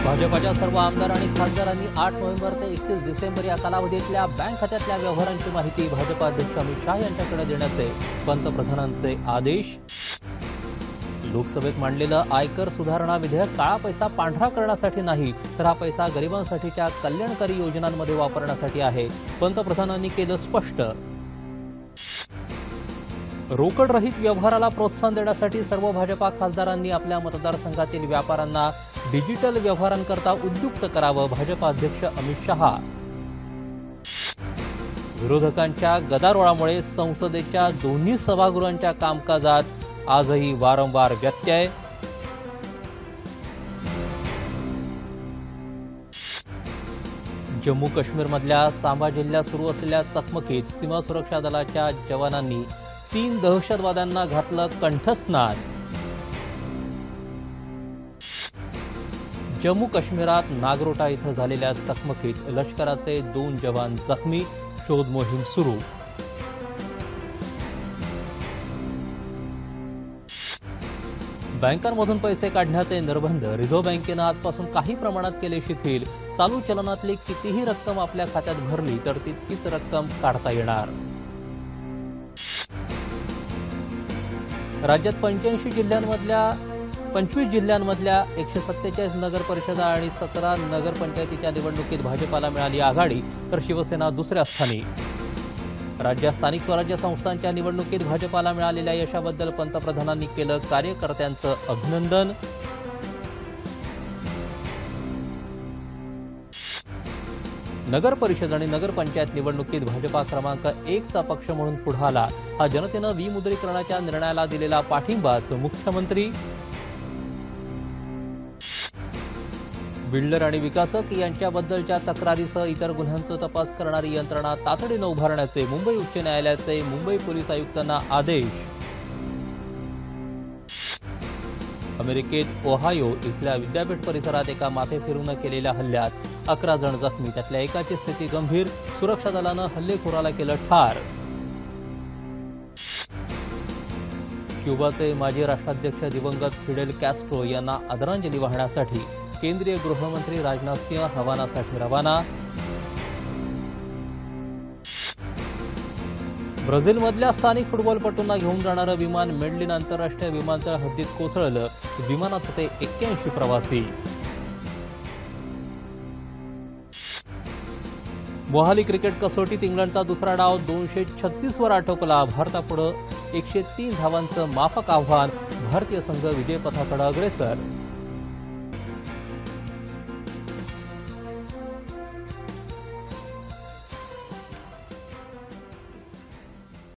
भाजपच्या सर्व आमदार आणि खासदारांनी 8 नोव्हेंबर ते 31 डिसेंबर या कालावधीतल्या बँक खात्यातल्या व्यवहारांची माहिती भाजप अध्यक्ष अमित शाह यांच्याकडे देण्याचे पंतप्रधानांचे आदेश। लोकसभेत मांडलेलं आयकर सुधारणा विधेयक काळा पैसा पांढरा करण्यासाठी नाही, तर हा पैसा गरिबांसाठीच्या कल्याणकारी योजनांमध्ये वापरण्यासाठी आहे, पंतप्रधानांनी केलं स्पष्ट। रोकड रहित व्यवहाराला प्रोत्साहन देण्यासाठी सर्व भाजपा खासदारांनी आपल्या मतदारसंघातील व्यापाऱ्यांना डिजिटल व्यवहारांकरता उद्युक्त करावं, भाजप अध्यक्ष अमित शाह। विरोधकांच्या गदारोळामुळे संसदेच्या दोन्ही सभागृहांच्या कामकाजात आजही वारंवार व्यत्यय। जम्मू काश्मीरमधल्या सांबा जिल्ह्यात सुरू असलेल्या चकमकीत सीमा सुरक्षा दलाच्या जवानांनी 3 दहशतवाद्यांना घातलं कंठस्नान। जम्मू काश्मीरात नागरोटा इथं झालेल्या चकमकीत लष्कराचे 2 जवान जखमी, शोध मोहीम सुरू। बँकांमधून पैसे काढण्याचे निर्बंध, रिझर्व्ह बँकेनं आजपासून काही प्रमाणात केले शिथिल। चालू चलनातली कितीही रक्कम आपल्या खात्यात भरली तर तितकीच रक्कम काढता येणार। राज्यात 25 जिल्ह्यांमधल्या 147 नगर परिषदा आणि 17 नगरपंचायतीच्या निवडणुकीत भाजपाला मिळाली आघाडी, तर शिवसेना दुसऱ्या स्थानी। राज्यात स्थानिक स्वराज्य संस्थांच्या निवडणुकीत भाजपाला मिळालेल्या यशाबद्दल पंतप्रधानांनी केलं कार्यकर्त्यांचं अभिनंदन। नगर परिषद आणि नगरपंचायत निवडणुकीत भाजपा क्रमांक 1चा पक्ष म्हणून पुढे आला। हा जनतेनं विमुद्रीकरणाच्या निर्णयाला दिलेला पाठिंबाच, मुख्यमंत्री। बिल्डर आणि विकासक यांच्याबद्दलच्या तक्रारीसह इतर गुन्ह्यांचा तपास करणारी यंत्रणा तातडीनं उभारण्याचे मुंबई उच्च न्यायालयाचे मुंबई पोलीस आयुक्तांना आदेश। अमेरिकेत ओहायो इथल्या विद्यापीठ परिसरात एका माथेफिरूनं केलेल्या हल्ल्यात 11 जण जखमी, त्यातल्या एकाची स्थिती गंभीर, सुरक्षा दलानं हल्लेखोराला केलं ठार। क्युबाचे माजी राष्ट्राध्यक्ष दिवंगत फिडेल कॅस्ट्रो यांना आदरांजली वाहण्यासाठी केंद्रीय गृहमंत्री राजनाथ सिंह हवानासाठी रवाना। ब्राझीलमधल्या स्थानिक फुटबॉलपटूंना घेऊन जाणारं विमान मेडलिन आंतरराष्ट्रीय विमानतळ हद्दीत कोसळलं, विमानात होते 81 प्रवासी। मोहाली क्रिकेट कसोटीत इंग्लंडचा दुसरा डाव 236 वर आटोपला, भारतापुढे 103 धावांचं माफक आव्हान, भारतीय संघ विजयपथाकडे अग्रेसर।